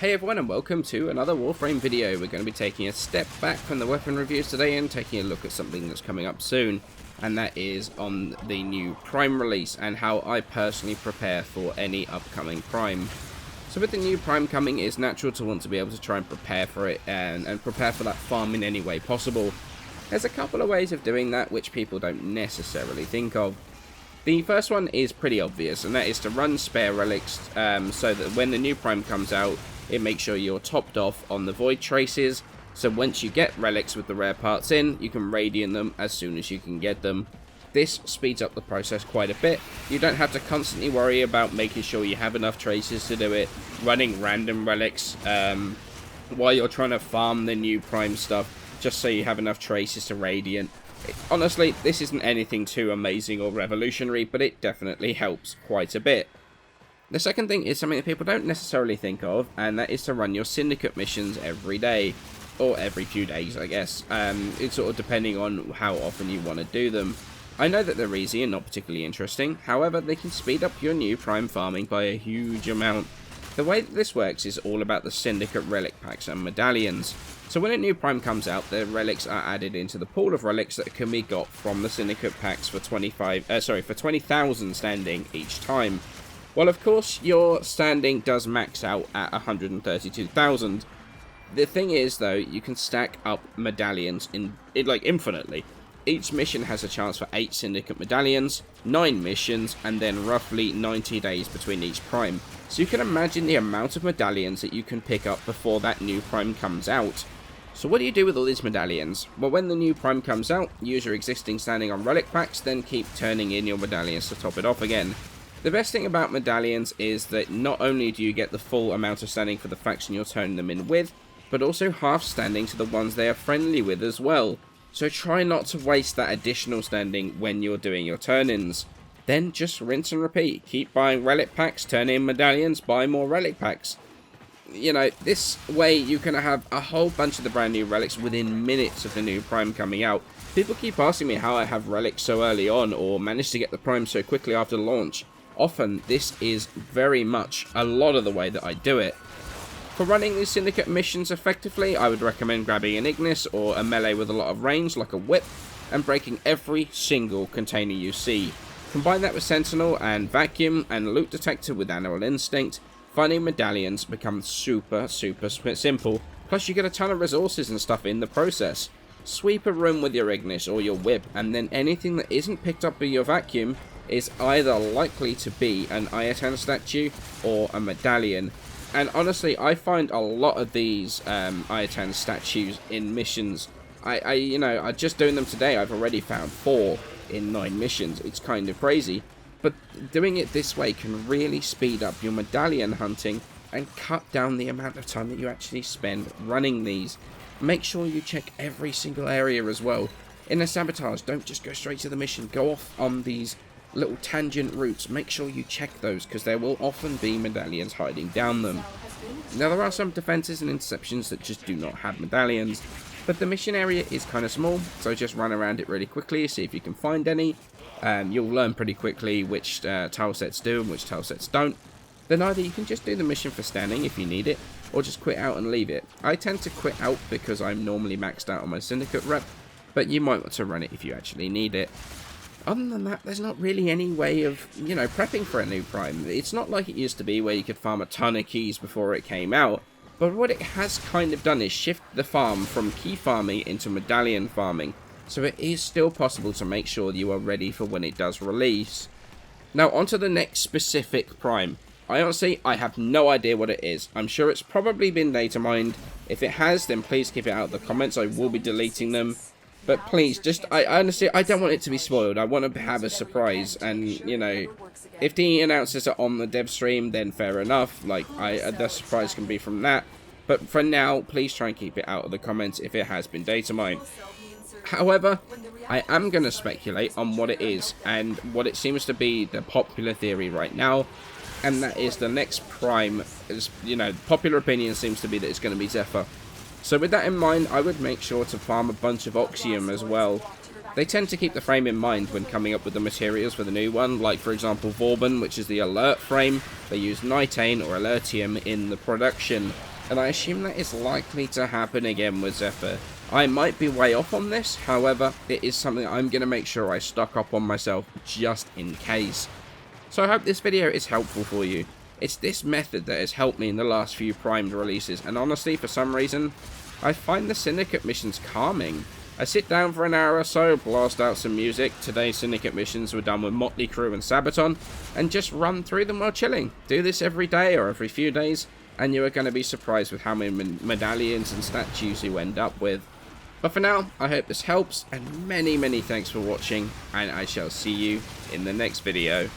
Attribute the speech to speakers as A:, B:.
A: Hey everyone, and welcome to another Warframe video. We're going to be taking a step back from the weapon reviews today and taking a look at something that's coming up soon, and that is on the new Prime release and how I personally prepare for any upcoming Prime. So with the new Prime coming, it's natural to want to be able to try and prepare for it and prepare for that farm in any way possible. There's a couple of ways of doing that which people don't necessarily think of. The first one is pretty obvious, and that is to run spare relics so that when the new Prime comes out, it makes sure you're topped off on the void traces, so once you get relics with the rare parts in, you can radiant them as soon as you can get them. This speeds up the process quite a bit. You don't have to constantly worry about making sure you have enough traces to do it, running random relics while you're trying to farm the new Prime stuff, just so you have enough traces to radiant. Honestly, this isn't anything too amazing or revolutionary, but it definitely helps quite a bit. The second thing is something that people don't necessarily think of, and that is to run your Syndicate missions every day, or every few days, I guess. It's sort of depending on how often you want to do them. I know that they're easy and not particularly interesting, however, they can speed up your new Prime farming by a huge amount. The way that this works is all about the Syndicate relic packs and medallions. So when a new Prime comes out, the relics are added into the pool of relics that can be got from the Syndicate packs for 20,000 standing each time. Well, of course, your standing does max out at 132,000. The thing is, though, you can stack up medallions infinitely. Each mission has a chance for 8 Syndicate medallions, 9 missions, and then roughly 90 days between each Prime. So you can imagine the amount of medallions that you can pick up before that new Prime comes out. So what do you do with all these medallions? Well, when the new Prime comes out, use your existing standing on relic packs, then keep turning in your medallions to top it off again. The best thing about medallions is that not only do you get the full amount of standing for the faction you're turning them in with, but also half standing to the ones they are friendly with as well. So try not to waste that additional standing when you're doing your turn-ins. Then just rinse and repeat. Keep buying relic packs, turn in medallions, buy more relic packs. You know, this way you can have a whole bunch of the brand new relics within minutes of the new Prime coming out. People keep asking me how I have relics so early on or managed to get the Prime so quickly after launch. Often, this is very much a lot of the way that I do it. For running these Syndicate missions effectively, I would recommend grabbing an Ignis or a melee with a lot of range, like a whip, and breaking every single container you see. Combine that with Sentinel and Vacuum and Loot Detector with Animal Instinct, finding medallions becomes super simple, plus you get a ton of resources and stuff in the process. Sweep a room with your Ignis or your whip, and then anything that isn't picked up by your Vacuum is either likely to be an Ayatan statue or a medallion. And honestly, I find a lot of these Ayatan statues in missions. I just doing them today, I've already found 4 in 9 missions. It's kind of crazy. But doing it this way can really speed up your medallion hunting and cut down the amount of time that you actually spend running these. Make sure you check every single area as well. In a sabotage, don't just go straight to the mission. Go off on these little tangent routes. Make sure you check those, because there will often be medallions hiding down them. Now, there are some defenses and interceptions that just do not have medallions, but the mission area is kind of small, so just run around it really quickly, see if you can find any. You'll learn pretty quickly which tile sets do and which tile sets don't. Then either you can just do the mission for standing if you need it, or just quit out and leave it. I tend to quit out because I'm normally maxed out on my Syndicate rep, but you might want to run it if you actually need it. Other than that, there's not really any way of, prepping for a new Prime. It's not like it used to be where you could farm a ton of keys before it came out, but what it has kind of done is shift the farm from key farming into medallion farming, so it is still possible to make sure you are ready for when it does release. Now, onto the next specific Prime. I have no idea what it is. I'm sure it's probably been data mined. If it has, then please keep it out of the comments. I will be deleting them. But please, I don't want it to be spoiled. I want to have a surprise, and, if the announcers are on the dev stream, then fair enough. The surprise can be from that. But for now, please try and keep it out of the comments if it has been data mined. However, I am going to speculate on what it is, and what it seems to be the popular theory right now, and that is the next Prime, popular opinion seems to be that it's going to be Zephyr. So with that in mind, I would make sure to farm a bunch of Oxium as well. They tend to keep the frame in mind when coming up with the materials for the new one, like for example Vauban, which is the alert frame. They use Nitane or Alertium in the production. and I assume that is likely to happen again with Zephyr. I might be way off on this, however, it is something I'm going to make sure I stock up on myself just in case. So I hope this video is helpful for you. It's this method that has helped me in the last few primed releases, and honestly, for some reason, I find the Syndicate Missions calming. I sit down for an hour or so, blast out some music. Today's Syndicate Missions were done with Motley Crue and Sabaton, and just run through them while chilling. Do this every day or every few days, and you are going to be surprised with how many medallions and statues you end up with. But for now, I hope this helps, and many thanks for watching, and I shall see you in the next video.